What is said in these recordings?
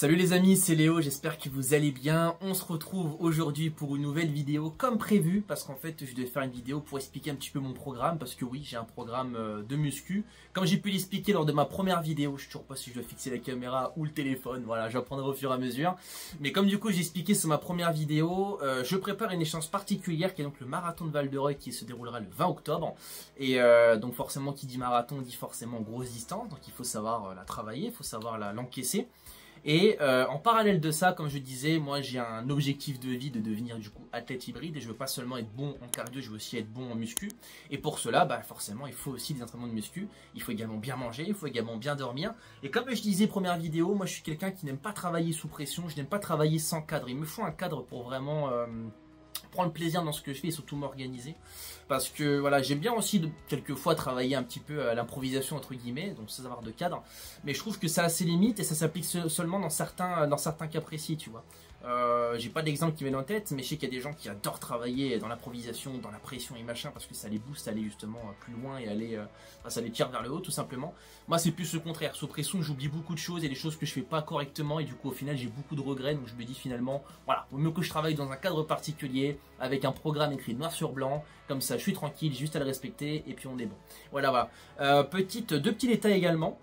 Salut les amis, c'est Léo, j'espère que vous allez bien. On se retrouve aujourd'hui pour une nouvelle vidéo comme prévu, parce qu'en fait je devais faire une vidéo pour expliquer un petit peu mon programme, parce que oui, j'ai un programme de muscu. Comme j'ai pu l'expliquer lors de ma première vidéo, je ne sais toujours pas si je dois fixer la caméra ou le téléphone, voilà, j'apprendrai au fur et à mesure. Mais comme du coup j'ai expliqué sur ma première vidéo, je prépare une échéance particulière qui est donc le marathon de Val-de-Reuil qui se déroulera le 20 octobre. Et donc forcément qui dit marathon dit forcément grosse distance, donc il faut savoir la travailler, il faut savoir l'encaisser. Et en parallèle de ça, comme je disais, moi j'ai un objectif de vie de devenir du coup athlète hybride et je veux pas seulement être bon en cardio, je veux aussi être bon en muscu. Et pour cela, forcément, il faut aussi des entraînements de muscu, il faut également bien manger, il faut également bien dormir. Et comme je disais première vidéo, moi je suis quelqu'un qui n'aime pas travailler sous pression, je n'aime pas travailler sans cadre. Il me faut un cadre pour vraiment prendre plaisir dans ce que je fais et surtout m'organiser, parce que voilà, j'aime bien aussi quelquefois travailler un petit peu à l'improvisation entre guillemets, donc sans avoir de cadre, mais je trouve que ça a ses limites et ça s'applique seulement dans certains cas précis, tu vois. J'ai pas d'exemple qui m'est en tête, mais je sais qu'il y a des gens qui adorent travailler dans l'improvisation, dans la pression et machin, parce que ça les booste à aller justement plus loin et aller, ça les tire vers le haut tout simplement. Moi c'est plus le contraire, sous pression j'oublie beaucoup de choses et des choses que je fais pas correctement et du coup au final j'ai beaucoup de regrets, donc je me dis finalement voilà, vaut mieux que je travaille dans un cadre particulier avec un programme écrit noir sur blanc, comme ça je suis tranquille, juste à le respecter et puis on est bon. Voilà. Deux petits détails également.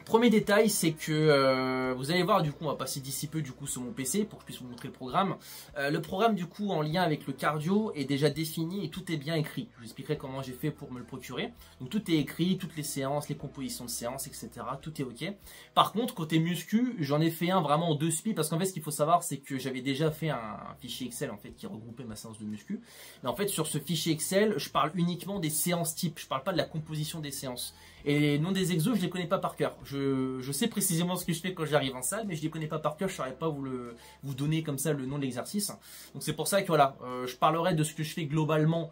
Premier détail, c'est que vous allez voir, du coup on va passer d'ici peu du coup sur mon PC pour que je puisse vous montrer le programme. Le programme du coup en lien avec le cardio est déjà défini et tout est bien écrit. Je vous expliquerai comment j'ai fait pour me le procurer. Donc tout est écrit, toutes les séances, les compositions de séances, etc. Tout est ok. Par contre côté muscu, j'en ai fait un vraiment en deux spi, parce qu'en fait ce qu'il faut savoir c'est que j'avais déjà fait un fichier Excel en fait qui regroupait ma séance de muscu. Mais en fait sur ce fichier Excel, je parle uniquement des séances types, je parle pas de la composition des séances. Et les noms des exos, je les connais pas par cœur. Je sais précisément ce que je fais quand j'arrive en salle, mais je les connais pas par cœur. Je saurais pas vous donner comme ça le nom de l'exercice. Donc c'est pour ça que voilà, je parlerai de ce que je fais globalement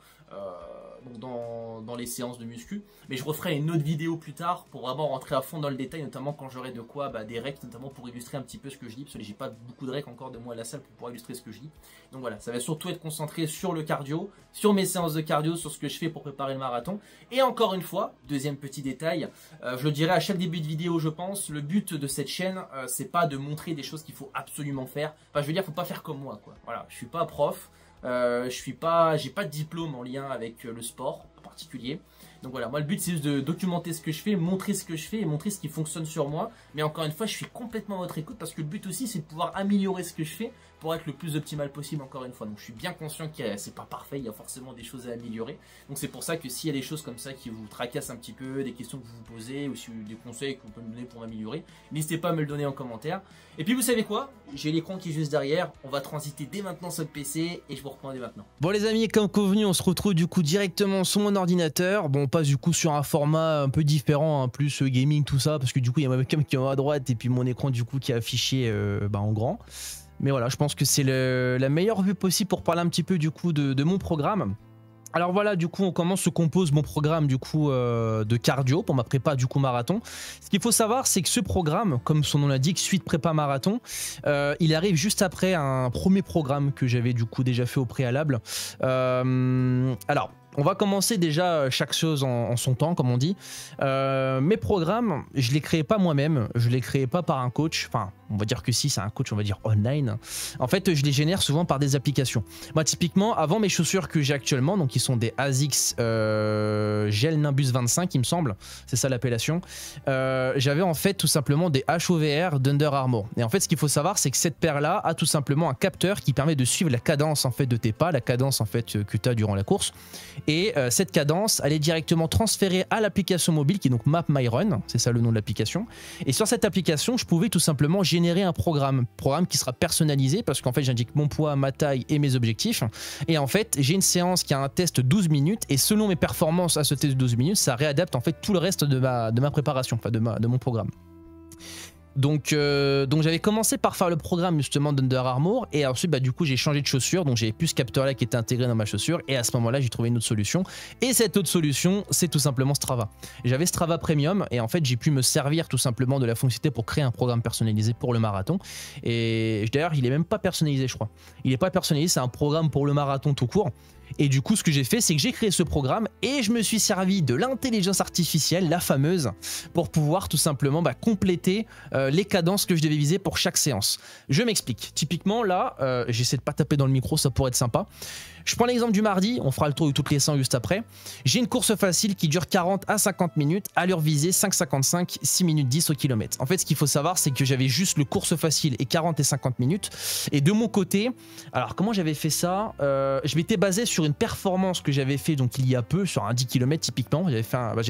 dans les séances de muscu, mais je referai une autre vidéo plus tard pour vraiment rentrer à fond dans le détail, notamment quand j'aurai de quoi des recs, notamment pour illustrer un petit peu ce que je dis, parce que j'ai pas beaucoup de recs encore de moi à la salle pour pouvoir illustrer ce que je dis. Donc voilà, ça va surtout être concentré sur le cardio, sur mes séances de cardio, sur ce que je fais pour préparer le marathon. Et encore une fois, deuxième petit détail, je le dirai à chaque début de vidéo je pense, le but de cette chaîne c'est pas de montrer des choses qu'il faut absolument faire, enfin je veux dire faut pas faire comme moi quoi. Voilà, je suis pas prof, j'ai pas de diplôme en lien avec le sport en particulier. Donc voilà, moi le but c'est juste de documenter ce que je fais, montrer ce que je fais et montrer ce qui fonctionne sur moi. Mais encore une fois, je suis complètement à votre écoute parce que le but aussi c'est de pouvoir améliorer ce que je fais pour être le plus optimal possible encore une fois. Donc je suis bien conscient que c'est pas parfait, il y a forcément des choses à améliorer. Donc c'est pour ça que s'il y a des choses comme ça qui vous tracassent un petit peu, des questions que vous vous posez ou si des conseils que vous pouvez me donner pour m'améliorer, n'hésitez pas à me le donner en commentaire. Et puis vous savez quoi, j'ai l'écran qui est juste derrière, on va transiter dès maintenant sur le PC et je vous reprends dès maintenant. Bon les amis, comme convenu, on se retrouve du coup directement sur mon ordinateur. Bon, on passe du coup sur un format un peu différent, hein, plus gaming tout ça, parce que du coup il y a ma webcam qui est à droite et puis mon écran du coup qui est affiché en grand. Mais voilà, je pense que c'est la meilleure vue possible pour parler un petit peu du coup de mon programme. Alors voilà, du coup, comment se compose mon programme du coup de cardio pour ma prépa du coup marathon. Ce qu'il faut savoir, c'est que ce programme, comme son nom l'indique, suite prépa marathon, il arrive juste après un premier programme que j'avais du coup déjà fait au préalable. Alors, on va commencer déjà chaque chose en son temps, comme on dit. Mes programmes, je les créais pas moi-même, je les créais pas par un coach. Enfin, on va dire que si, c'est un coach, on va dire online. En fait, je les génère souvent par des applications. Moi, typiquement, avant mes chaussures que j'ai actuellement, donc qui sont des ASICS Gel Nimbus 25, il me semble, c'est ça l'appellation. J'avais en fait tout simplement des HOVR d'Under Armour. Et en fait, ce qu'il faut savoir, c'est que cette paire-là a tout simplement un capteur qui permet de suivre la cadence en fait de tes pas, la cadence en fait que tu as durant la course. Et cette cadence, elle est directement transférée à l'application mobile qui est donc Map My Run, c'est ça le nom de l'application. Et sur cette application, je pouvais tout simplement générer un programme qui sera personnalisé parce qu'en fait j'indique mon poids, ma taille et mes objectifs. Et en fait, j'ai une séance qui a un test 12 minutes et selon mes performances à ce test de 12 minutes, ça réadapte en fait tout le reste de ma préparation, enfin de mon programme. Donc j'avais commencé par faire le programme justement d'Under Armour et ensuite du coup j'ai changé de chaussure, donc j'avais plus ce capteur là qui était intégré dans ma chaussure et à ce moment là j'ai trouvé une autre solution et cette autre solution c'est tout simplement Strava. J'avais Strava Premium et en fait j'ai pu me servir tout simplement de la fonctionnalité pour créer un programme personnalisé pour le marathon et d'ailleurs il est même pas personnalisé je crois. Il est pas personnalisé, c'est un programme pour le marathon tout court. Et du coup, ce que j'ai fait, c'est que j'ai créé ce programme et je me suis servi de l'intelligence artificielle, la fameuse, pour pouvoir tout simplement compléter les cadences que je devais viser pour chaque séance. Je m'explique. Typiquement, là, j'essaie de pas taper dans le micro, ça pourrait être sympa. Je prends l'exemple du mardi, on fera le tour de toutes les 100 juste après. J'ai une course facile qui dure 40 à 50 minutes, allure visée 5,55, 6 minutes 10 au kilomètre. En fait, ce qu'il faut savoir, c'est que j'avais juste le course facile et 40 et 50 minutes. Et de mon côté, alors comment j'avais fait ça? Je m'étais basé sur une performance que j'avais fait donc il y a peu, sur un 10 km typiquement. J'avais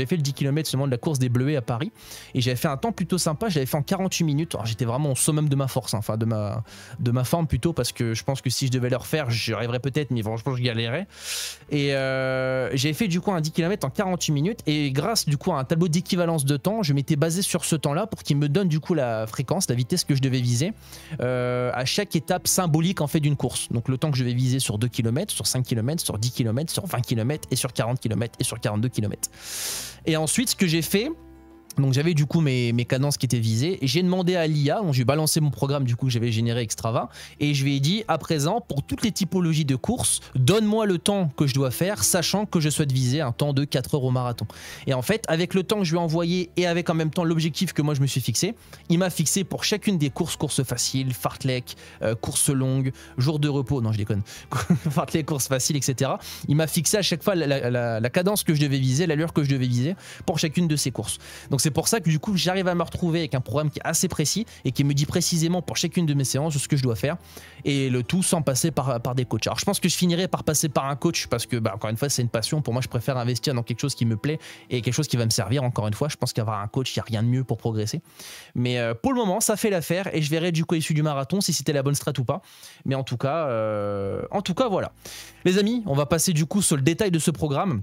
fait le 10 km seulement de la course des Bleuets à Paris. Et j'avais fait un temps plutôt sympa, j'avais fait en 48 minutes. Alors j'étais vraiment au summum de ma force, hein, enfin de ma forme plutôt, parce que je pense que si je devais le refaire, j'y arriverais peut-être, mais franchement je galérais. Et j'ai fait du coup un 10 km en 48 minutes et grâce du coup à un tableau d'équivalence de temps, je m'étais basé sur ce temps là pour qu'il me donne du coup la fréquence, la vitesse que je devais viser à chaque étape symbolique en fait d'une course. Donc le temps que je vais viser sur 2 km, sur 5 km, sur 10 km, sur 20 km et sur 40 km et sur 42 km. Et ensuite ce que j'ai fait, donc j'avais du coup mes cadences qui étaient visées et j'ai demandé à l'IA, donc j'ai balancé mon programme du coup que j'avais généré avec Strava et je lui ai dit à présent pour toutes les typologies de courses, donne-moi le temps que je dois faire sachant que je souhaite viser un temps de 4 heures au marathon. Et en fait avec le temps que je lui ai envoyé et avec en même temps l'objectif que moi je me suis fixé, il m'a fixé pour chacune des courses faciles, fartlek, courses longues, jours de repos, non je déconne, fartlek, courses faciles etc. Il m'a fixé à chaque fois la cadence que je devais viser, l'allure que je devais viser pour chacune de ces courses. Donc c'est pour ça que du coup j'arrive à me retrouver avec un programme qui est assez précis et qui me dit précisément pour chacune de mes séances ce que je dois faire et le tout sans passer par des coachs. Alors je pense que je finirai par passer par un coach parce que encore une fois c'est une passion, pour moi je préfère investir dans quelque chose qui me plaît et quelque chose qui va me servir. Encore une fois je pense qu'avoir un coach il n'y a rien de mieux pour progresser, mais pour le moment ça fait l'affaire et je verrai du coup issu du marathon si c'était la bonne strat ou pas, mais en tout cas voilà les amis, on va passer du coup sur le détail de ce programme.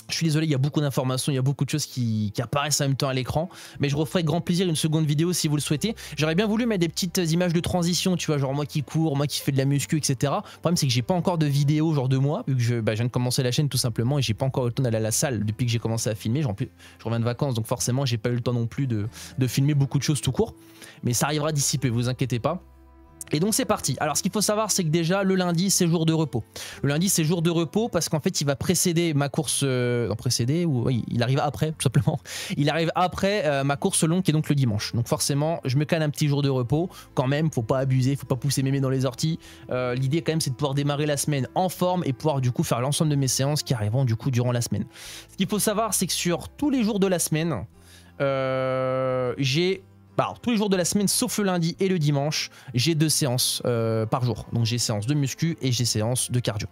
Je suis désolé, il y a beaucoup d'informations, il y a beaucoup de choses qui apparaissent en même temps à l'écran, mais je referai avec grand plaisir une seconde vidéo si vous le souhaitez. J'aurais bien voulu mettre des petites images de transition, tu vois, genre moi qui cours, moi qui fais de la muscu, etc. Le problème c'est que j'ai pas encore de vidéo genre de moi, vu que je viens de commencer la chaîne tout simplement et j'ai pas encore eu le temps d'aller à la salle depuis que j'ai commencé à filmer. Je reviens de vacances donc forcément j'ai pas eu le temps non plus de filmer beaucoup de choses tout court, mais ça arrivera d'ici peu, vous inquiétez pas. Et donc c'est parti. Alors ce qu'il faut savoir c'est que déjà le lundi c'est jour de repos. Le lundi c'est jour de repos parce qu'en fait il va précéder ma course, oui, il arrive après tout simplement. Il arrive après ma course longue qui est donc le dimanche. Donc forcément je me cale un petit jour de repos quand même, faut pas abuser, faut pas pousser mémé dans les orties. L'idée quand même c'est de pouvoir démarrer la semaine en forme et pouvoir du coup faire l'ensemble de mes séances qui arriveront du coup durant la semaine. Ce qu'il faut savoir c'est que sur tous les jours de la semaine alors, tous les jours de la semaine, sauf le lundi et le dimanche, j'ai 2 séances par jour. Donc j'ai séance de muscu et j'ai séance de cardio.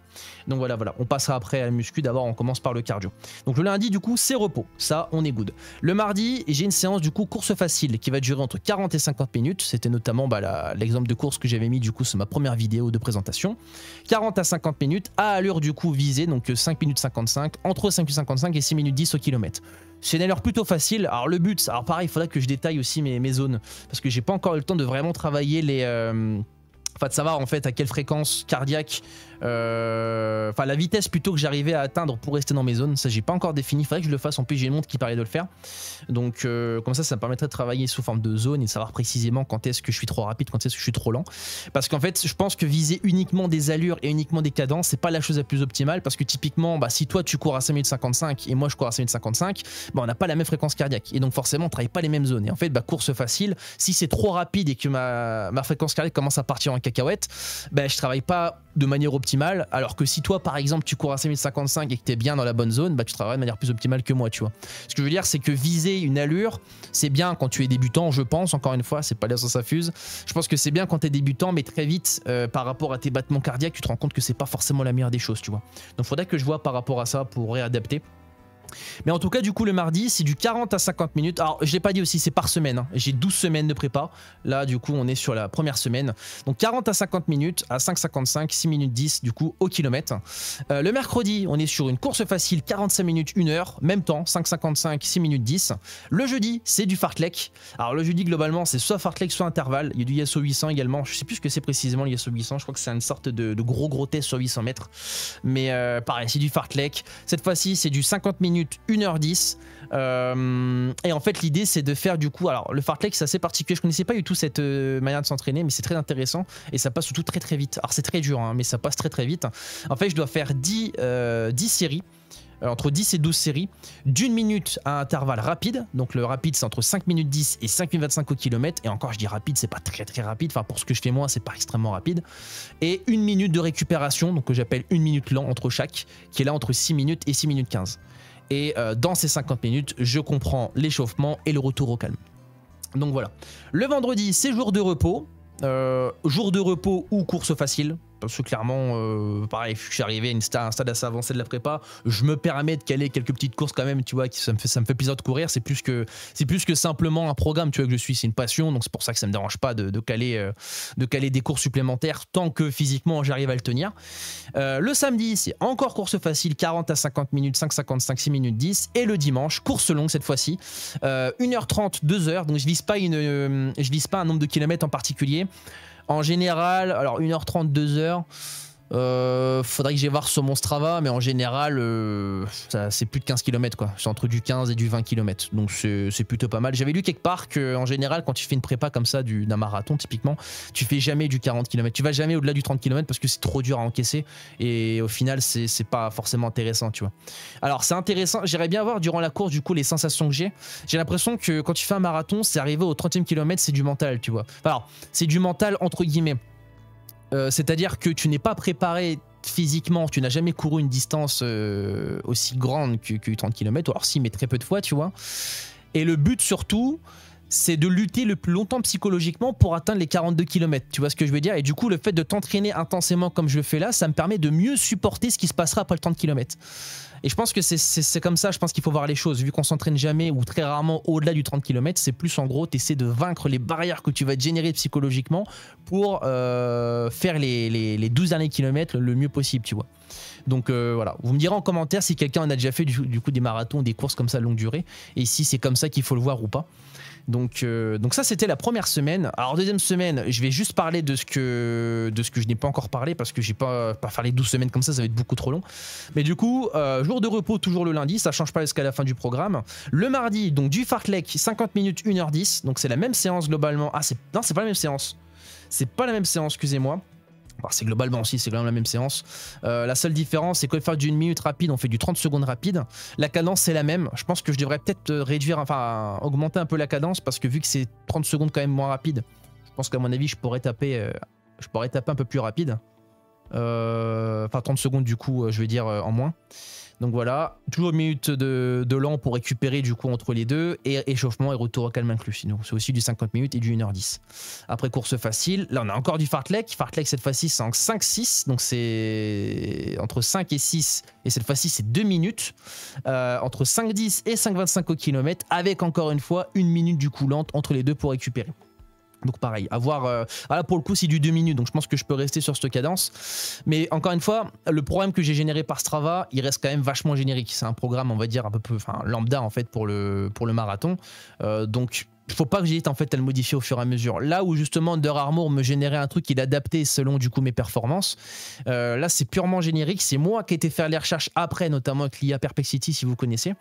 Donc voilà, on passera après à la muscu. D'abord, on commence par le cardio. Donc le lundi, du coup, c'est repos. Ça, on est good. Le mardi, j'ai une séance, du coup, course facile qui va durer entre 40 et 50 minutes. C'était notamment l'exemple de course que j'avais mis, du coup, sur ma première vidéo de présentation. 40 à 50 minutes à allure, du coup, visée. Donc 5 minutes 55, entre 5 minutes 55 et 6 minutes 10 au kilomètre. C'est une allure plutôt facile. Alors le but, alors pareil, il faudrait que je détaille aussi mes zones parce que j'ai pas encore eu le temps de vraiment travailler de savoir en fait à quelle fréquence cardiaque, la vitesse plutôt que j'arrivais à atteindre pour rester dans mes zones. Ça j'ai pas encore défini, il faudrait que je le fasse. En plus j'ai une montre qui parlait de le faire, donc comme ça me permettrait de travailler sous forme de zone et de savoir précisément quand est-ce que je suis trop rapide, quand est-ce que je suis trop lent, parce qu'en fait je pense que viser uniquement des allures et uniquement des cadences c'est pas la chose la plus optimale, parce que typiquement si toi tu cours à 5 minutes 55 et moi je cours à 5 minutes 55, on n'a pas la même fréquence cardiaque et donc forcément on travaille pas les mêmes zones. Et en fait course facile, si c'est trop rapide et que ma fréquence cardiaque commence à partir en cacahuète, je travaille pas de manière optimale, alors que si toi par exemple tu cours à 5055 et que tu es bien dans la bonne zone, tu travailleras de manière plus optimale que moi, tu vois. Ce que je veux dire c'est que viser une allure c'est bien quand tu es débutant, je pense, encore une fois c'est pas là où ça fuse, je pense que c'est bien quand tu es débutant, mais très vite par rapport à tes battements cardiaques tu te rends compte que c'est pas forcément la meilleure des choses, tu vois. Donc faudrait que je vois par rapport à ça pour réadapter. Mais en tout cas du coup le mardi c'est du 40 à 50 minutes. Alors je l'ai pas dit aussi, c'est par semaine, hein. J'ai 12 semaines de prépa. Là du coup on est sur la première semaine. Donc 40 à 50 minutes à 5,55, 6 minutes 10 du coup au kilomètre. Le mercredi on est sur une course facile 45 minutes 1 heure, même temps 5,55, 6 minutes 10. Le jeudi c'est du fartlek. Alors le jeudi globalement c'est soit fartlek soit intervalle. Il y a du Yasso 800 également, je sais plus ce que c'est précisément le Yasso 800, je crois que c'est une sorte de gros test sur 800 mètres. Mais pareil c'est du fartlek. Cette fois-ci c'est du 50 minutes minutes 1h10. Et en fait l'idée c'est de faire du coup, alors le fartlek c'est assez particulier, je connaissais pas du tout cette manière de s'entraîner, mais c'est très intéressant et ça passe surtout très très vite. Alors c'est très dur hein, mais ça passe très très vite. En fait je dois faire 10 séries, entre 10 et 12 séries d'une minute à intervalle rapide. Donc le rapide c'est entre 5 minutes 10 et 5 minutes 25 au kilomètre, et encore je dis rapide, c'est pas très très rapide, enfin pour ce que je fais moi c'est pas extrêmement rapide, et une minute de récupération, donc que j'appelle une minute lent entre chaque, qui est là entre 6 minutes et 6 minutes 15. Et dans ces 50 minutes je comprends l'échauffement et le retour au calme. Donc voilà, le vendredi c'est jour de repos, ou course facile. Parce que clairement, pareil, je suis arrivé à un stade assez avancé de la prépa, je me permets de caler quelques petites courses quand même, tu vois, ça me fait plaisir de courir, c'est plus que simplement un programme, tu vois, que je suis, c'est une passion, donc c'est pour ça que ça me dérange pas de caler des courses supplémentaires tant que physiquement j'arrive à le tenir. Le samedi, c'est encore course facile, 40 à 50 minutes, 5,55, 6 minutes 10, et le dimanche, course longue cette fois-ci, 1h30, 2h, donc je vise pas un nombre de kilomètres en particulier. En général, alors 1h30, 2h, faudrait que j'aille voir sur mon Strava, mais en général, c'est plus de 15 km quoi. C'est entre du 15 et du 20 km, donc c'est plutôt pas mal. J'avais lu quelque part qu'en général, quand tu fais une prépa comme ça d'un marathon, typiquement, tu fais jamais du 40 km. Tu vas jamais au-delà du 30 km parce que c'est trop dur à encaisser et au final, c'est pas forcément intéressant, tu vois. Alors, c'est intéressant, j'irais bien voir durant la course, du coup, les sensations que j'ai. J'ai l'impression que quand tu fais un marathon, c'est arrivé au 30e kilomètre, c'est du mental, tu vois. Alors, c'est du mental entre guillemets. C'est-à-dire que tu n'es pas préparé physiquement, tu n'as jamais couru une distance aussi grande que 30 km, ou alors si, mais très peu de fois, tu vois. Et le but surtout, c'est de lutter le plus longtemps psychologiquement pour atteindre les 42 km, tu vois ce que je veux dire. Et du coup, le fait de t'entraîner intensément comme je le fais là, ça me permet de mieux supporter ce qui se passera après le 30 km. Et je pense que c'est comme ça, je pense qu'il faut voir les choses. Vu qu'on s'entraîne jamais ou très rarement au-delà du 30 km, c'est plus en gros, tu essaies de vaincre les barrières que tu vas te générer psychologiquement pour faire les 12 derniers kilomètres le mieux possible, tu vois. Donc voilà, vous me direz en commentaire si quelqu'un en a déjà fait du coup des marathons, des courses comme ça longue durée, et si c'est comme ça qu'il faut le voir ou pas. Donc ça c'était la première semaine. Alors deuxième semaine, je vais juste parler de ce que je n'ai pas encore parlé parce que j'ai pas faire les 12 semaines comme ça va être beaucoup trop long. Mais du coup, jour de repos toujours le lundi, ça change pas jusqu'à la fin du programme. Le mardi, donc du fartlek, 50 minutes 1h10, donc c'est la même séance globalement. Ah non, c'est pas la même séance. C'est pas la même séance, excusez-moi. Enfin, c'est globalement aussi, c'est quand même la même séance. La seule différence, c'est qu'au lieu de faire d'une minute rapide, on fait du 30 secondes rapide. La cadence, c'est la même. Je pense que je devrais peut-être réduire, enfin, augmenter un peu la cadence parce que vu que c'est 30 secondes quand même moins rapide, je pense qu'à mon avis, je pourrais taper un peu plus rapide. Enfin, 30 secondes du coup, je veux dire en moins. Donc voilà, toujours une minute de lent pour récupérer du coup entre les deux, et échauffement et retour au calme inclus. Sinon, c'est aussi du 50 minutes et du 1h10. Après course facile, là on a encore du fartlek. Fartlek cette fois-ci c'est en 5-6, donc c'est entre 5 et 6, et cette fois-ci c'est 2 minutes, entre 5-10 et 5-25 au kilomètre, avec encore une fois une minute du coup lente entre les deux pour récupérer. Donc pareil, à voir, là pour le coup c'est du 2 minutes, donc je pense que je peux rester sur cette cadence. Mais encore une fois, le programme que j'ai généré par Strava, il reste quand même vachement générique. C'est un programme, on va dire, un peu lambda en fait pour le marathon. Donc il faut pas que j'hésite en fait à le modifier au fur et à mesure. Là où justement Under Armour me générait un truc qui est adapté selon du coup mes performances, là c'est purement générique. C'est moi qui ai été faire les recherches après, notamment avec l'IA Perplexity si vous connaissez.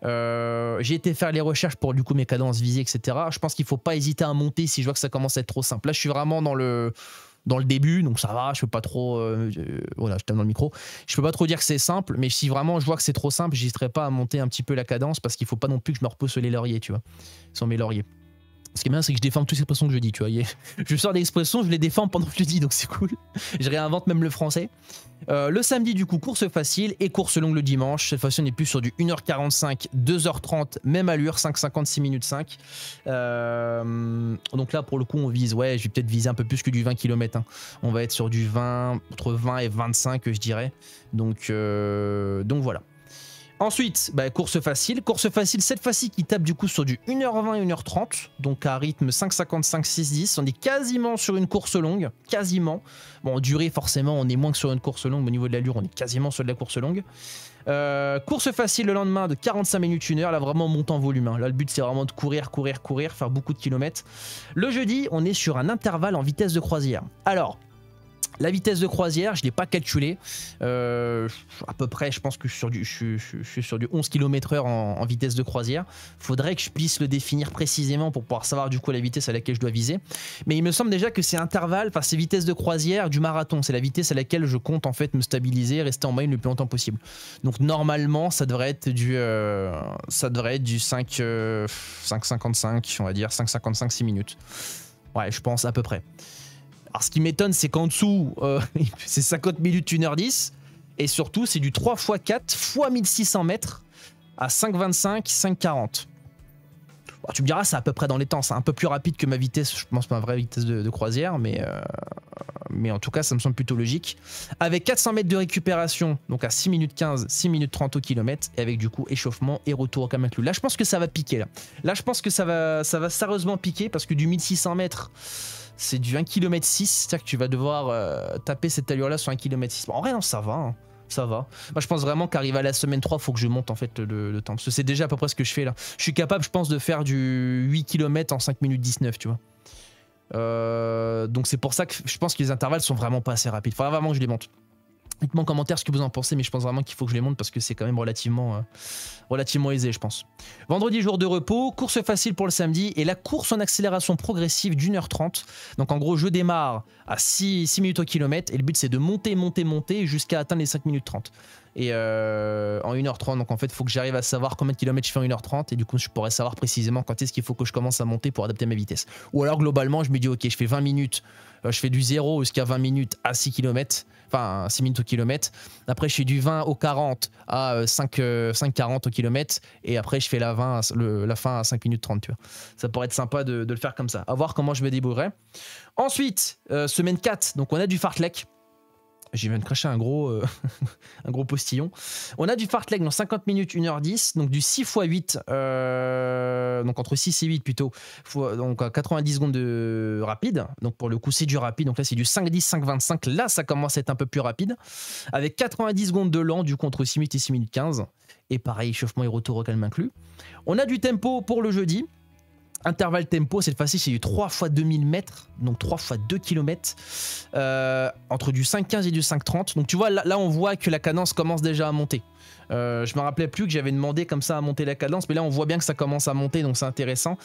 J'ai été faire les recherches pour du coup mes cadences visées, etc. Je pense qu'il faut pas hésiter à monter si je vois que ça commence à être trop simple. Là je suis vraiment dans le début, donc ça va, je peux pas trop voilà, je tape dans le micro, je peux pas trop dire que c'est simple, mais si vraiment je vois que c'est trop simple, j'hésiterai pas à monter un petit peu la cadence, parce qu'il faut pas non plus que je me repose sur les lauriers, tu vois, sur mes lauriers. Ce qui est bien, c'est que je déforme toutes les expressions que je dis, tu vois. Je sors des expressions, je les déforme pendant que je les dis, donc c'est cool. Je réinvente même le français. Le samedi, du coup, course facile et course longue le dimanche. Cette fois-ci, on est plus sur du 1h45, 2h30, même allure, 5,56 minutes 5. Donc là, pour le coup, on vise, ouais, je vais peut-être viser un peu plus que du 20 km. Hein. On va être sur du 20, entre 20 et 25, je dirais. Donc voilà. Ensuite, course facile cette fois-ci qui tape du coup sur du 1h20 et 1h30, donc à rythme 5,55, 6,10. On est quasiment sur une course longue, quasiment. Bon, en durée, forcément, on est moins que sur une course longue, mais au niveau de l'allure, on est quasiment sur de la course longue. Course facile le lendemain de 45 minutes 1h, là vraiment on monte en volume. Hein. Là le but c'est vraiment de courir, faire beaucoup de kilomètres. Le jeudi, on est sur un intervalle en vitesse de croisière. Alors, La vitesse de croisière, je ne l'ai pas calculé. À peu près, je pense que je suis sur du 11 km/h en vitesse de croisière. Faudrait que je puisse le définir précisément pour pouvoir savoir du coup la vitesse à laquelle je dois viser. Mais il me semble déjà que c'est intervalle, enfin c'est vitesse de croisière du marathon. C'est la vitesse à laquelle je compte en fait me stabiliser, rester en moyenne le plus longtemps possible. Donc normalement, ça devrait être du 5,55, on va dire, 5,55, 6 minutes. Ouais, je pense à peu près. Alors ce qui m'étonne, c'est qu'en dessous, c'est 50 minutes, 1h10. Et surtout, c'est du 3 x 4 x 1600 mètres à 5,25, 5,40. Bon, tu me diras, c'est à peu près dans les temps. C'est un peu plus rapide que ma vitesse, je pense, ma vraie vitesse de croisière. Mais en tout cas, ça me semble plutôt logique. Avec 400 mètres de récupération, donc à 6 minutes 15, 6 minutes 30 au kilomètre. Et avec du coup échauffement et retour au calme inclus. Là, je pense que ça va piquer. Là je pense que ça va sérieusement piquer parce que du 1600 mètres... c'est du 1,6 km, c'est-à-dire que tu vas devoir taper cette allure-là sur 1,6 km. Bon, en vrai, non, ça va, hein, ça va. Moi, je pense vraiment qu'arrivé à la semaine 3, il faut que je monte en fait le temps. Parce que c'est déjà à peu près ce que je fais là. Je suis capable, je pense, de faire du 8 km en 5 minutes 19, tu vois. Donc c'est pour ça que je pense que les intervalles sont vraiment pas assez rapides. Il faudra vraiment que je les monte. Dites-moi en commentaire ce que vous en pensez, mais je pense vraiment qu'il faut que je les monte parce que c'est quand même relativement aisé, je pense. Vendredi, jour de repos, course facile pour le samedi et la course en accélération progressive d'1h30. Donc en gros, je démarre à 6 minutes au kilomètre et le but c'est de monter jusqu'à atteindre les 5 minutes 30. Et en 1h30, donc en fait, il faut que j'arrive à savoir combien de kilomètres je fais en 1h30 et du coup, je pourrais savoir précisément quand est-ce qu'il faut que je commence à monter pour adapter ma vitesse. Ou alors globalement, je me dis, ok, je fais 20 minutes, je fais du 0 jusqu'à 20 minutes à 6 km. Enfin, 6 minutes au kilomètre. Après, je fais du 20 au 40 à 5,40 au kilomètre. Et après, je fais la fin à 5 minutes 30. Tu vois. Ça pourrait être sympa de le faire comme ça. À voir comment je me débrouillerai. Ensuite, semaine 4, donc on a du fartlek. J'ai viens de cracher un gros postillon. On a du fartlek dans 50 minutes, 1h10, donc du 6 x 8, donc entre 6 et 8 plutôt, donc à 90 secondes de rapide. Donc pour le coup, c'est du rapide. Donc là, c'est du 5,10, 5,25. Là, ça commence à être un peu plus rapide. Avec 90 secondes de lent, du coup, entre 6 minutes et 6 minutes 15. Et pareil, échauffement et retour au calme inclus. On a du tempo pour le jeudi. Intervalle tempo, cette fois-ci c'est du 3 x 2000 mètres, donc 3 x 2 km, entre du 5,15 et du 5,30. Donc tu vois, là on voit que la cadence commence déjà à monter. Je me rappelais plus que j'avais demandé comme ça à monter la cadence, mais là on voit bien que ça commence à monter, donc c'est intéressant.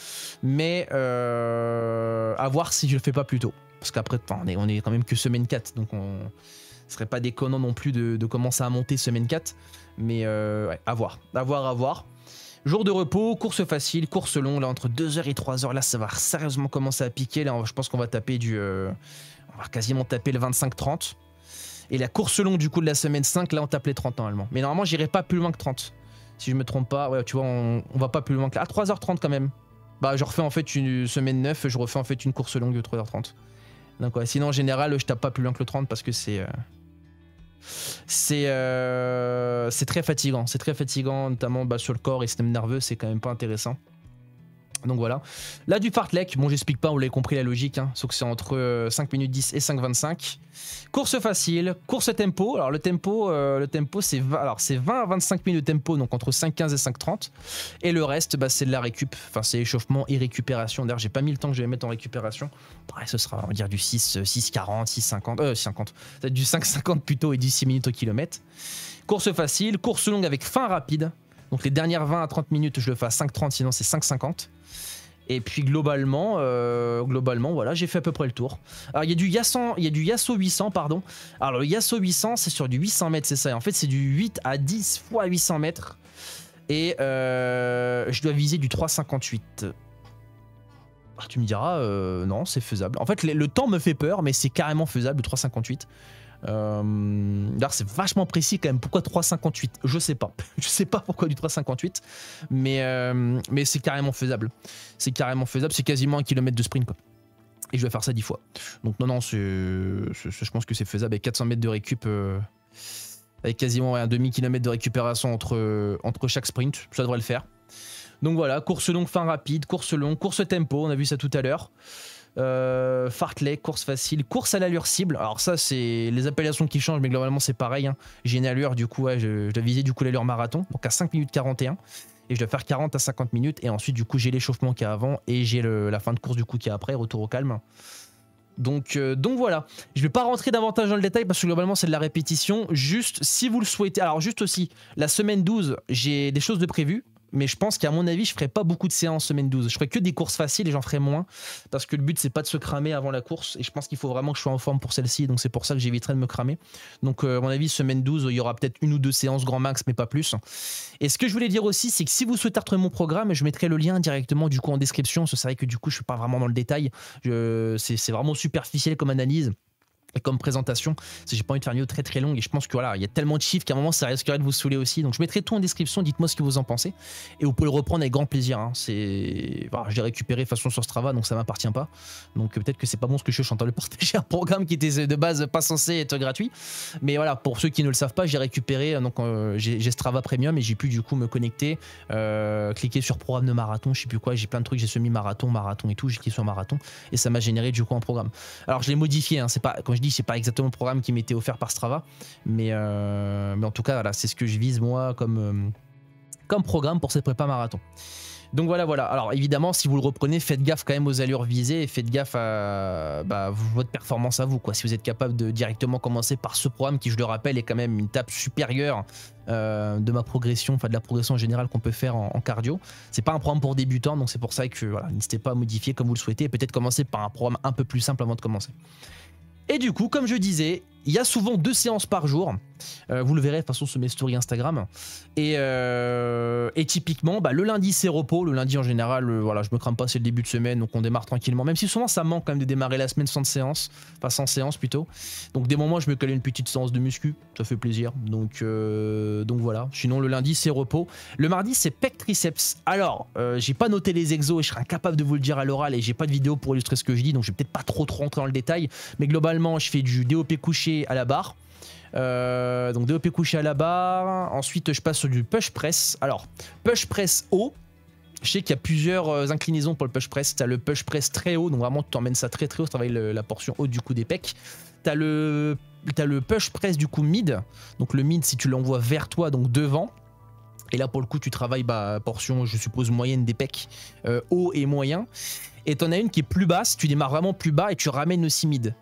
Mais à voir si je le fais pas plus tôt. Parce qu'après, on est quand même que semaine 4, donc ce serait pas déconnant non plus de commencer à monter semaine 4. Mais ouais, à voir. Jour de repos, course facile, course longue, là entre 2h et 3h, là ça va sérieusement commencer à piquer, là je pense qu'on va taper on va quasiment taper le 25-30. Et la course longue du coup de la semaine 5, là on tape les 30 normalement. Mais normalement j'irai pas plus loin que 30. Si je me trompe pas, ouais tu vois on va pas plus loin que là. À 3h30 quand même. Bah je refais en fait une semaine 9, je refais en fait une course longue de 3h30. Donc ouais, sinon en général je tape pas plus loin que le 30 parce que c'est très fatigant, notamment sur le corps et le système nerveux, c'est quand même pas intéressant. Donc voilà. Là du fartlek, bon j'explique pas, vous l'avez compris la logique, hein, sauf que c'est entre 5 minutes 10 et 5,25. Course facile, course tempo. Alors le tempo c'est 20 à 25 minutes de tempo, donc entre 5,15 et 5,30. Et le reste, c'est de la récup, enfin c'est échauffement et récupération. D'ailleurs j'ai pas mis le temps que je vais mettre en récupération. Pareil, ce sera on va dire du 6,40, 6,50, 50. Ça va être du 5,50 plutôt et du 6 minutes au kilomètre. Course facile, course longue avec fin rapide. Donc les dernières 20 à 30 minutes je le fais à 5,30, sinon c'est 5,50. Et puis globalement, voilà, j'ai fait à peu près le tour. Alors il y a du Yasso 800, pardon. Alors le Yasso 800, c'est sur du 800 mètres, c'est ça. En fait, c'est du 8 à 10 fois 800 mètres. Et je dois viser du 3,58. Alors, tu me diras, non, c'est faisable. En fait, le temps me fait peur, mais c'est carrément faisable, le 3,58. D'ailleurs c'est vachement précis quand même. Pourquoi 3,58? Je sais pas. Je sais pas pourquoi du 3,58, mais c'est carrément faisable. C'est carrément faisable. C'est quasiment 1 km de sprint quoi. Et je vais faire ça 10 fois. Donc non, je pense que c'est faisable avec 400 mètres de récup, avec quasiment un demi-kilomètre de récupération entre chaque sprint. Ça devrait le faire. Donc voilà, course longue, fin rapide, course longue, course tempo. On a vu ça tout à l'heure. Fartlek, course facile, course à l'allure cible. Alors ça c'est les appellations qui changent, mais globalement c'est pareil, hein. J'ai une allure du coup, ouais, je dois viser du coup l'allure marathon, donc à 5 minutes 41, et je dois faire 40 à 50 minutes, et ensuite du coup j'ai l'échauffement qui est avant, et j'ai la fin de course du coup qui est après, retour au calme. Donc voilà, je vais pas rentrer davantage dans le détail parce que globalement c'est de la répétition. Juste si vous le souhaitez, alors juste aussi, la semaine 12, j'ai des choses de prévues. Mais je pense qu'à mon avis, je ferai pas beaucoup de séances semaine 12. Je ferai que des courses faciles et j'en ferai moins. Parce que le but, c'est pas de se cramer avant la course. Et je pense qu'il faut vraiment que je sois en forme pour celle-ci. Donc c'est pour ça que j'éviterai de me cramer. Donc à mon avis, semaine 12, il y aura peut-être 1 ou 2 séances grand max, mais pas plus. Et ce que je voulais dire aussi, c'est que si vous souhaitez retrouver mon programme, je mettrai le lien directement du coup en description. C'est vrai que du coup, je suis pas vraiment dans le détail. C'est vraiment superficiel comme analyse. Et comme présentation, j'ai pas envie de faire une vidéo très très longue et je pense que voilà, il y a tellement de chiffres qu'à un moment ça risquerait de vous saouler aussi. Donc je mettrai tout en description, dites-moi ce que vous en pensez. Et vous pouvez le reprendre avec grand plaisir. Hein. Voilà, je l'ai récupéré de façon sur Strava, donc ça m'appartient pas. Donc peut-être que c'est pas bon ce que je suis en train de partager un programme qui était de base pas censé être gratuit. Mais voilà, pour ceux qui ne le savent pas, j'ai récupéré, donc j'ai Strava Premium et j'ai pu du coup me connecter, cliquer sur programme de marathon, je sais plus quoi, j'ai plein de trucs, j'ai semi-marathon, marathon et tout, j'ai cliqué sur marathon et ça m'a généré du coup un programme. Alors je l'ai modifié, hein, c'est pas, quand je dis c'est pas exactement le programme qui m'était offert par Strava, mais en tout cas voilà, c'est ce que je vise moi comme programme pour cette prépa marathon. Donc voilà. Alors évidemment, si vous le reprenez, faites gaffe quand même aux allures visées et faites gaffe à votre performance à vous, quoi. Si vous êtes capable de directement commencer par ce programme qui, je le rappelle, est quand même une étape supérieure de ma progression, enfin de la progression en général qu'on peut faire en cardio. C'est pas un programme pour débutants, donc c'est pour ça que voilà, n'hésitez pas à modifier comme vous le souhaitez et peut-être commencer par un programme un peu plus simple avant de commencer. Et du coup, comme je disais, il y a souvent 2 séances par jour. Vous le verrez de toute façon sur mes stories Instagram. Et typiquement, le lundi c'est repos. Le lundi en général, voilà, je me crame pas, c'est le début de semaine, donc on démarre tranquillement. Même si souvent ça manque quand même de démarrer la semaine sans séance, enfin sans séance plutôt. Donc des moments je me colle une petite séance de muscu, ça fait plaisir. Donc voilà. Sinon le lundi c'est repos. Le mardi c'est pec triceps. Alors j'ai pas noté les exos et je serais incapable de vous le dire à l'oral et j'ai pas de vidéo pour illustrer ce que je dis, donc je vais peut-être pas trop rentrer dans le détail. Mais globalement, je fais du DOP couché à la barre. Donc DOP couché à la barre. Ensuite je passe sur du push press. Alors push press haut, je sais qu'il y a plusieurs inclinaisons pour le push press. Tu as le push press très haut, donc vraiment tu emmènes ça très très haut, tu travailles la portion haute du coup des pecs. Tu as le push press du coup mid, donc le mid si tu l'envoies vers toi, donc devant. Et là pour le coup tu travailles portion je suppose moyenne des pecs, haut et moyen. Et tu en as une qui est plus basse, tu démarres vraiment plus bas et tu ramènes aussi mid.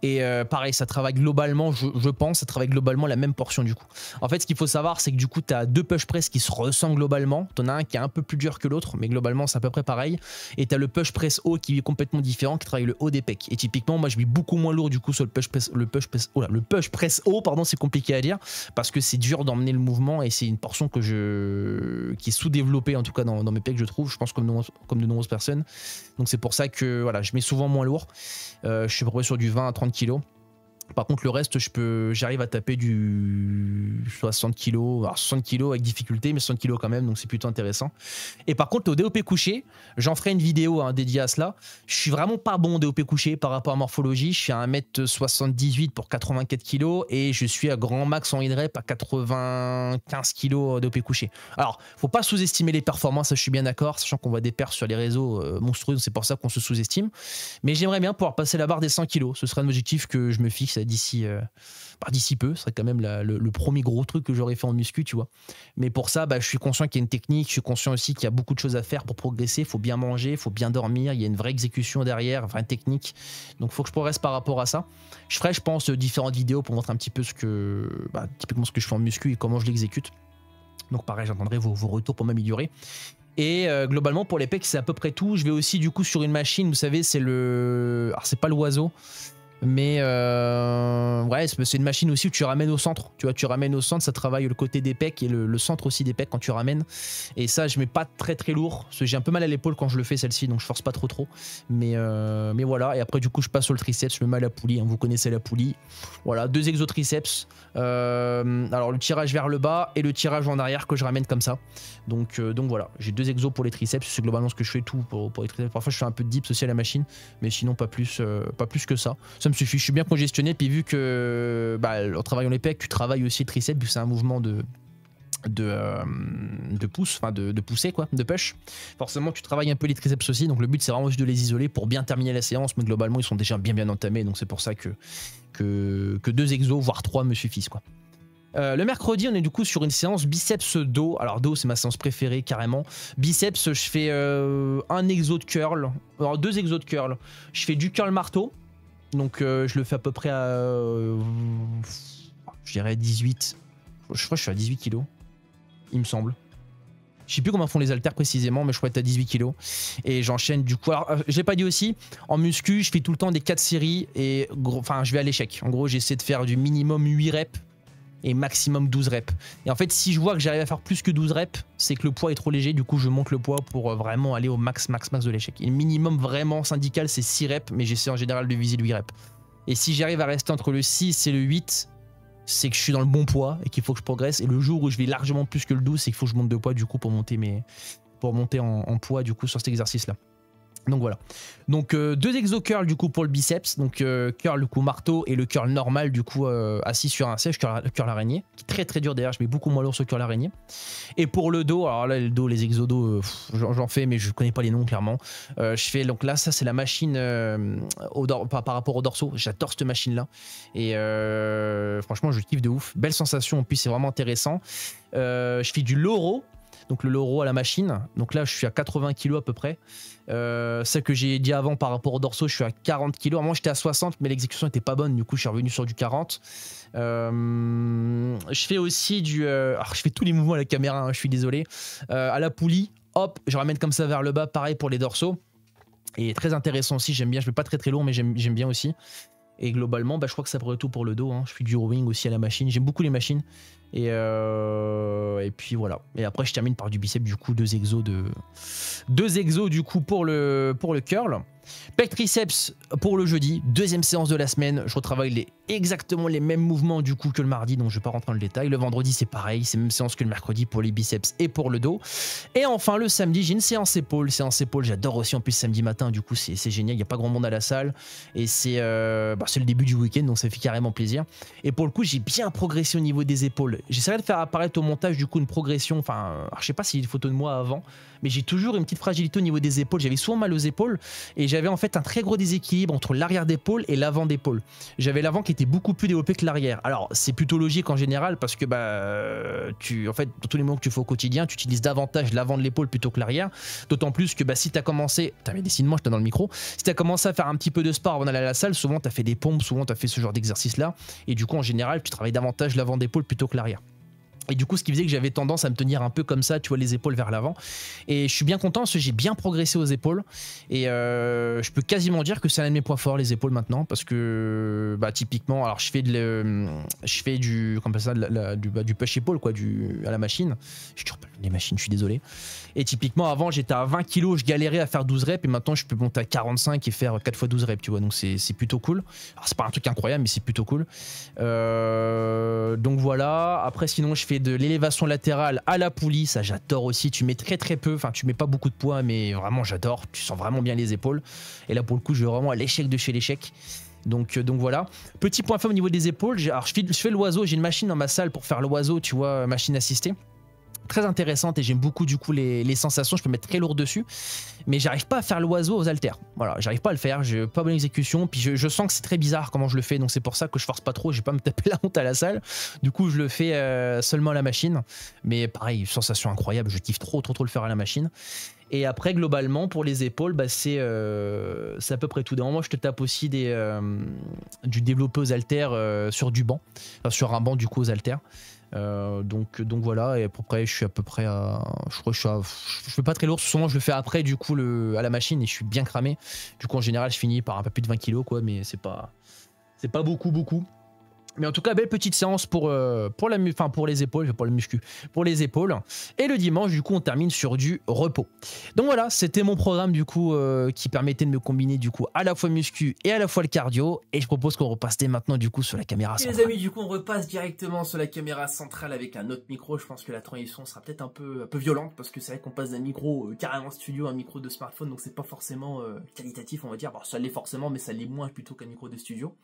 Et pareil, ça travaille globalement, je pense, ça travaille globalement la même portion du coup. En fait, ce qu'il faut savoir, c'est que du coup, tu as 2 push press qui se ressemblent globalement. Tu en as un qui est un peu plus dur que l'autre, mais globalement, c'est à peu près pareil. Et tu as le push press haut qui est complètement différent, qui travaille le haut des pecs. Et typiquement, moi, je mets beaucoup moins lourd du coup sur le push press haut, pardon, c'est compliqué à dire, parce que c'est dur d'emmener le mouvement et c'est une portion qui est sous-développée, en tout cas dans mes pecs, je trouve, je pense comme de nombreuses personnes. Donc c'est pour ça que voilà, je mets souvent moins lourd. Je suis à peu près sur du 20 à 30 kg. Par contre, le reste, j'arrive à taper du 60 kg, alors 60 kg avec difficulté, mais 60 kg quand même, donc c'est plutôt intéressant. Et par contre, au DOP couché, j'en ferai une vidéo dédiée à cela. Je suis vraiment pas bon au DOP couché par rapport à morphologie. Je suis à 1m78 pour 84 kg et je suis à grand max en in-rep à 95 kg DOP couché. Alors, faut pas sous-estimer les performances, ça, je suis bien d'accord, sachant qu'on voit des perfs sur les réseaux monstrueux, c'est pour ça qu'on se sous-estime. Mais j'aimerais bien pouvoir passer la barre des 100 kg. Ce serait un objectif que je me fixe d'ici peu, ce serait quand même le premier gros truc que j'aurais fait en muscu, tu vois. Mais pour ça, je suis conscient qu'il y a une technique, je suis conscient aussi qu'il y a beaucoup de choses à faire pour progresser, il faut bien manger, il faut bien dormir, il y a une vraie exécution derrière, enfin une technique, donc il faut que je progresse par rapport à ça. Je ferai, je pense, différentes vidéos pour montrer un petit peu typiquement ce que je fais en muscu et comment je l'exécute. Donc pareil, j'entendrai vos retours pour m'améliorer. Et globalement pour les pecs c'est à peu près tout. Je vais aussi du coup sur une machine, vous savez, c'est alors c'est pas l'oiseau, mais ouais, c'est une machine aussi où tu ramènes au centre, tu vois, tu ramènes au centre, ça travaille le côté des pecs et le centre aussi des pecs quand tu ramènes. Et ça je mets pas très très lourd parce que j'ai un peu mal à l'épaule quand je le fais celle-ci, donc je force pas trop, mais voilà. Et après du coup je passe sur le triceps, je me mets à la poulie, hein, vous connaissez la poulie, voilà, 2 exos triceps, alors le tirage vers le bas et le tirage en arrière que je ramène comme ça, donc voilà, j'ai 2 exos pour les triceps, c'est globalement ce que je fais tout pour les triceps. Parfois je fais un peu de dips aussi à la machine, mais sinon pas plus que ça me suffit. Je suis bien congestionné, puis vu que en travaillant les pecs, tu travailles aussi le triceps, vu que c'est un mouvement de pouce, enfin de pousser quoi, de push. Forcément tu travailles un peu les triceps aussi, donc le but c'est vraiment juste de les isoler pour bien terminer la séance, mais globalement ils sont déjà bien entamés, donc c'est pour ça que 2 exos voire 3 me suffisent quoi. Le mercredi on est du coup sur une séance biceps dos. Alors dos c'est ma séance préférée carrément. Biceps je fais un exo de curl, alors 2 exos de curl. Je fais du curl marteau. Donc je le fais à peu près à, je dirais 18. Je crois que je suis à 18 kilos, il me semble. Je sais plus comment font les haltères précisément, mais je crois être à 18 kilos. Et j'enchaîne du coup. Alors, je l'ai pas dit aussi, en muscu, je fais tout le temps des 4 séries et enfin, je vais à l'échec. En gros, j'essaie de faire du minimum 8 reps et maximum 12 reps. Et en fait, si je vois que j'arrive à faire plus que 12 reps, c'est que le poids est trop léger. Du coup, je monte le poids pour vraiment aller au max de l'échec. Et le minimum vraiment syndical, c'est 6 reps, mais j'essaie en général de viser le 8 reps. Et si j'arrive à rester entre le 6 et le 8, c'est que je suis dans le bon poids et qu'il faut que je progresse. Et le jour où je vais largement plus que le 12, c'est qu'il faut que je monte de poids du coup pour monter en poids du coup sur cet exercice là. Donc voilà. Donc 2 exo curls du coup pour le biceps. Donc curl du coup marteau et le curl normal du coup assis sur un siège, curl araignée. Qui est très très dur d'ailleurs, je mets beaucoup moins lourd sur le curl araignée. Et pour le dos, alors là le dos, les exos dos, j'en fais mais je connais pas les noms clairement. Je fais donc là ça c'est la machine par rapport au dorsaux. J'adore cette machine là. Et franchement je kiffe de ouf. Belle sensation en plus c'est vraiment intéressant. Je fais du loro. Donc le loro à la machine. Donc là je suis à 80 kg à peu près. Celle que j'ai dit avant par rapport au dorsaux, je suis à 40 kg. Moi j'étais à 60 mais l'exécution était pas bonne, du coup je suis revenu sur du 40. Je fais aussi du... alors je fais tous les mouvements à la caméra, hein, je suis désolé. À la poulie, hop, je ramène comme ça vers le bas, pareil pour les dorsaux. Et très intéressant aussi, j'aime bien, je fais pas très très lourd mais j'aime bien aussi. Et globalement, bah, je crois que ça pourrait tout pour le dos. Hein. Je fais du rowing aussi à la machine. J'aime beaucoup les machines. Et puis voilà. Et après, je termine par du bicep. Du coup, 2 exos du coup pour le curl. Pec triceps pour le jeudi. 2e séance de la semaine. Je retravaille exactement les mêmes mouvements du coup que le mardi. Donc je ne vais pas rentrer dans le détail. Le vendredi, c'est pareil. C'est la même séance que le mercredi pour les biceps et pour le dos. Et enfin, le samedi, j'ai une séance épaule. Séance épaule, j'adore aussi en plus samedi matin. Du coup, c'est génial. Il n'y a pas grand monde à la salle. Et c'est le début du week-end. Donc ça fait carrément plaisir. Et pour le coup, j'ai bien progressé au niveau des épaules. J'essaierai de faire apparaître au montage du coup une progression. Enfin, je sais pas s'il y a une photo de moi avant. Mais j'ai toujours une petite fragilité au niveau des épaules. J'avais souvent mal aux épaules. Et j'avais en fait un très gros déséquilibre entre l'arrière d'épaule et l'avant d'épaule. J'avais l'avant qui était beaucoup plus développé que l'arrière. Alors c'est plutôt logique en général parce que en fait dans tous les mouvements que tu fais au quotidien, tu utilises davantage l'avant de l'épaule plutôt que l'arrière. D'autant plus que si tu as commencé, mais décide-moi, je t'ai dans le micro. Si tu as commencé à faire un petit peu de sport avant d'aller à la salle, souvent tu as fait des pompes, souvent tu as fait ce genre d'exercice là. Et du coup en général tu travailles davantage l'avant d'épaule plutôt que l'arrière. Et du coup, ce qui faisait que j'avais tendance à me tenir un peu comme ça, tu vois, les épaules vers l'avant. Et je suis bien content parce que j'ai bien progressé aux épaules. Et je peux quasiment dire que c'est l'un de mes points forts, les épaules maintenant. Parce que, typiquement, alors je fais du push épaule, quoi, à la machine. Je tire pas les machines, je suis désolé. Et typiquement, avant, j'étais à 20 kg, je galérais à faire 12 reps. Et maintenant, je peux monter à 45 et faire 4 x 12 reps, tu vois. Donc, c'est plutôt cool. Alors, c'est pas un truc incroyable, mais c'est plutôt cool. Donc, voilà. Après, sinon, je fais de l'élévation latérale à la poulie, ça j'adore aussi. Tu mets très très peu, enfin tu mets pas beaucoup de poids, mais vraiment j'adore. Tu sens vraiment bien les épaules. Et là pour le coup, je vais vraiment à l'échec de chez l'échec. Donc voilà. Petit point faible au niveau des épaules. Alors je fais l'oiseau. J'ai une machine dans ma salle pour faire l'oiseau, tu vois, machine assistée. Très intéressante et j'aime beaucoup du coup les sensations. Je peux mettre très lourd dessus, mais j'arrive pas à faire l'oiseau aux haltères. Voilà, j'arrive pas à le faire. J'ai pas bonne exécution. Puis je sens que c'est très bizarre comment je le fais. Donc c'est pour ça que je force pas trop. Je vais pas me taper la honte à la salle. Du coup, je le fais seulement à la machine. Mais pareil, sensation incroyable. Je kiffe trop le faire à la machine. Et après, globalement, pour les épaules, c'est à peu près tout. Moi, je te tape aussi du développé aux haltères sur du banc, enfin, sur un banc du coup aux haltères. Donc voilà, et à peu près je suis à peu près à, je crois que je fais pas très lourd, souvent je le fais après du coup à la machine et je suis bien cramé. Du coup en général je finis par un peu plus de 20 kg quoi, mais c'est pas beaucoup. Mais en tout cas, belle petite séance pour les épaules, pour le muscu, pour les épaules. Et le dimanche, du coup, on termine sur du repos. Donc voilà, c'était mon programme, du coup, qui permettait de me combiner, du coup, à la fois muscu et à la fois le cardio. Et je propose qu'on repasse dès maintenant, du coup, sur la caméra centrale. Les amis, du coup, on repasse directement sur la caméra centrale avec un autre micro. Je pense que la transition sera peut-être un peu violente parce que c'est vrai qu'on passe d'un micro carrément studio à un micro de smartphone. Donc c'est pas forcément qualitatif, on va dire. Bon, ça l'est forcément, mais ça l'est moins plutôt qu'un micro de studio.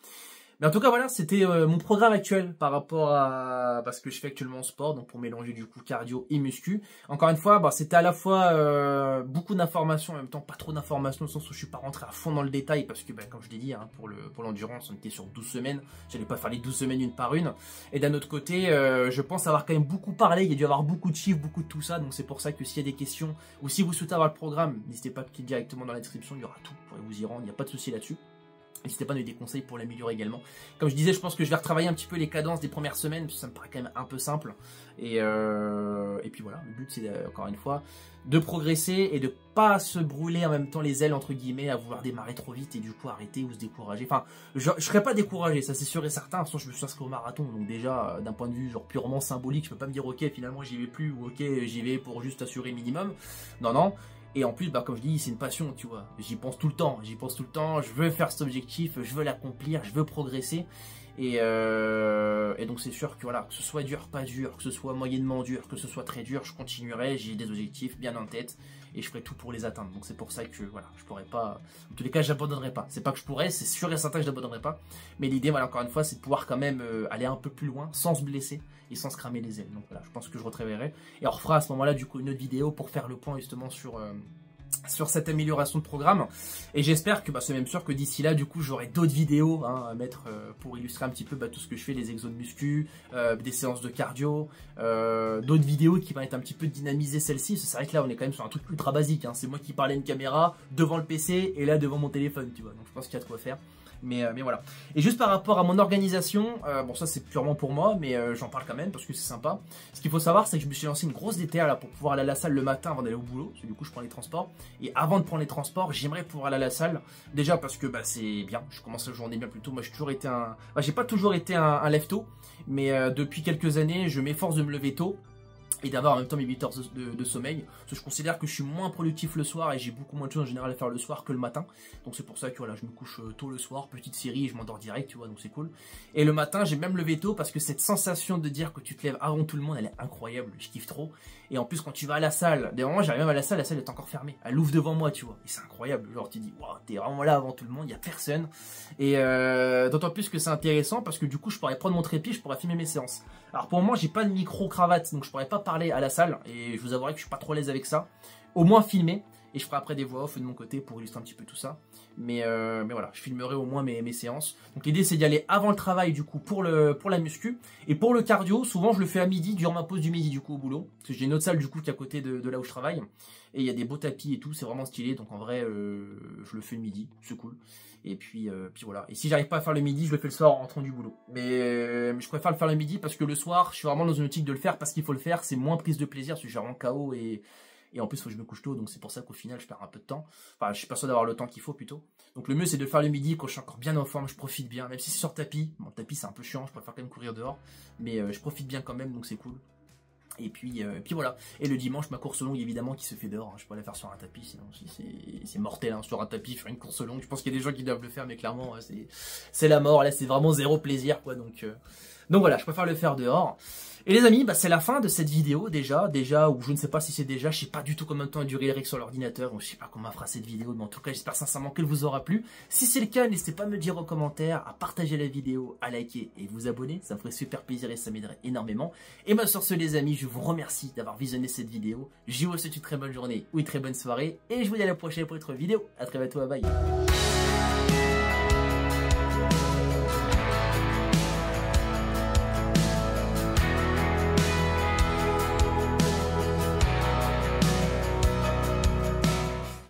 Mais en tout cas voilà, c'était mon programme actuel par rapport à ce que je fais actuellement en sport, donc pour mélanger du coup cardio et muscu. Encore une fois, c'était à la fois beaucoup d'informations, en même temps pas trop d'informations, au sens où je suis pas rentré à fond dans le détail, parce que comme je l'ai dit, hein, pour l'endurance, on était sur 12 semaines, j'allais pas faire les 12 semaines une par une. Et d'un autre côté, je pense avoir quand même beaucoup parlé, il y a dû avoir beaucoup de chiffres, beaucoup de tout ça, donc c'est pour ça que s'il y a des questions, ou si vous souhaitez avoir le programme, n'hésitez pas à cliquer directement dans la description, il y aura tout, vous pourrez vous y rendre, il n'y a pas de souci là-dessus. N'hésitez pas à donner des conseils pour l'améliorer également. Comme je disais, je pense que je vais retravailler un petit peu les cadences des premières semaines, parce que ça me paraît quand même un peu simple. Et puis voilà, le but c'est encore une fois de progresser et de pas se brûler en même temps les ailes entre guillemets à vouloir démarrer trop vite et du coup arrêter ou se décourager. Enfin, je serais pas découragé, ça c'est sûr et certain. De toute façon, je me suis inscrit au marathon, donc déjà d'un point de vue genre purement symbolique, je peux pas me dire ok finalement j'y vais plus ou ok j'y vais pour juste assurer minimum. Non non. Et en plus, bah, comme je dis, c'est une passion, tu vois. J'y pense tout le temps, je veux faire cet objectif, je veux l'accomplir, je veux progresser. Et donc c'est sûr que voilà, que ce soit dur, pas dur, que ce soit moyennement dur, que ce soit très dur, je continuerai, j'ai des objectifs bien en tête et je ferai tout pour les atteindre. Donc c'est pour ça que voilà, je pourrais pas, en tous les cas j'abandonnerai pas. C'est pas que je pourrais, c'est sûr et certain que je n'abandonnerai pas. Mais l'idée, voilà, encore une fois, c'est de pouvoir quand même aller un peu plus loin sans se blesser et sans se cramer les ailes. Donc voilà, je pense que je retravaillerai et on refera à ce moment-là du coup une autre vidéo pour faire le point justement sur cette amélioration de programme. Et j'espère que c'est même sûr que d'ici là du coup j'aurai d'autres vidéos à mettre pour illustrer un petit peu tout ce que je fais, les exos de muscu, des séances de cardio, d'autres vidéos qui vont être un petit peu dynamiser celle-ci. C'est vrai que là on est quand même sur un truc ultra basique, c'est moi qui parlais à une caméra devant le PC et là devant mon téléphone, tu vois, donc je pense qu'il y a de quoi faire. Mais voilà. Et juste par rapport à mon organisation, bon ça c'est purement pour moi, mais j'en parle quand même parce que c'est sympa. Ce qu'il faut savoir, c'est que je me suis lancé une grosse déterre là pour pouvoir aller à la salle le matin avant d'aller au boulot, parce que du coup je prends les transports. Et avant de prendre les transports, j'aimerais pouvoir aller à la salle. Déjà parce que c'est bien, je commence la journée bien plus tôt. Moi j'ai toujours été j'ai pas toujours été un lève-tôt, mais depuis quelques années, je m'efforce de me lever tôt et d'avoir en même temps mes 8 heures de sommeil. Parce que je considère que je suis moins productif le soir et j'ai beaucoup moins de choses en général à faire le soir que le matin. Donc c'est pour ça que voilà, je me couche tôt le soir, petite série et je m'endors direct, tu vois, donc c'est cool. Et le matin, j'ai même levé tôt parce que cette sensation de dire que tu te lèves avant tout le monde, elle est incroyable, je kiffe trop. Et en plus quand tu vas à la salle, des moments j'arrive même à la salle est encore fermée. Elle ouvre devant moi, tu vois. Et c'est incroyable, genre tu dis, waouh, t'es vraiment là avant tout le monde, il n'y a personne. Et d'autant plus que c'est intéressant parce que du coup je pourrais prendre mon trépied, je pourrais filmer mes séances. Alors pour le moment j'ai pas de micro-cravate, donc je pourrais pas parler à la salle et je vous avouerai que je suis pas trop à l'aise avec ça. Au moins filmer, et je ferai après des voix off de mon côté pour illustrer un petit peu tout ça. Mais voilà, je filmerai au moins mes séances. Donc l'idée c'est d'y aller avant le travail du coup pour la muscu. Et pour le cardio, souvent je le fais à midi, durant ma pause du midi du coup au boulot. Parce que j'ai une autre salle du coup qui est à côté de là où je travaille. Et il y a des beaux tapis et tout, c'est vraiment stylé. Donc en vrai, je le fais le midi, c'est cool. Et puis voilà. Et si j'arrive pas à faire le midi, je le fais le soir en rentrant du boulot. Mais je préfère le faire le midi parce que le soir, je suis vraiment dans une optique de le faire parce qu'il faut le faire. C'est moins prise de plaisir parce que je suis vraiment KO et en plus, il faut que je me couche tôt, donc c'est pour ça qu'au final, je perds un peu de temps. Enfin, je suis pas sûr d'avoir le temps qu'il faut plutôt. Donc le mieux, c'est de faire le midi quand je suis encore bien en forme, je profite bien. Même si c'est sur tapis, bon, le tapis c'est un peu chiant, je préfère quand même courir dehors. Mais je profite bien quand même, donc c'est cool. Et puis voilà. Et le dimanche, ma course longue évidemment qui se fait dehors. Je peux pas la faire sur un tapis, sinon c'est mortel sur un tapis, faire une course longue. Je pense qu'il y a des gens qui doivent le faire, mais clairement, c'est la mort. Là, c'est vraiment zéro plaisir, quoi. Donc voilà, je préfère le faire dehors. Et les amis, c'est la fin de cette vidéo déjà, ou je ne sais pas si c'est déjà, je sais pas du tout combien de temps a duré le rec sur l'ordinateur, donc je sais pas comment fera cette vidéo, mais en tout cas j'espère sincèrement qu'elle vous aura plu. Si c'est le cas, n'hésitez pas à me dire en commentaire, à partager la vidéo, à liker et vous abonner, ça me ferait super plaisir et ça m'aiderait énormément. Et sur ce les amis, je vous remercie d'avoir visionné cette vidéo, je vous souhaite une très bonne journée ou une très bonne soirée, et je vous dis à la prochaine pour une autre vidéo, à très bientôt, bye.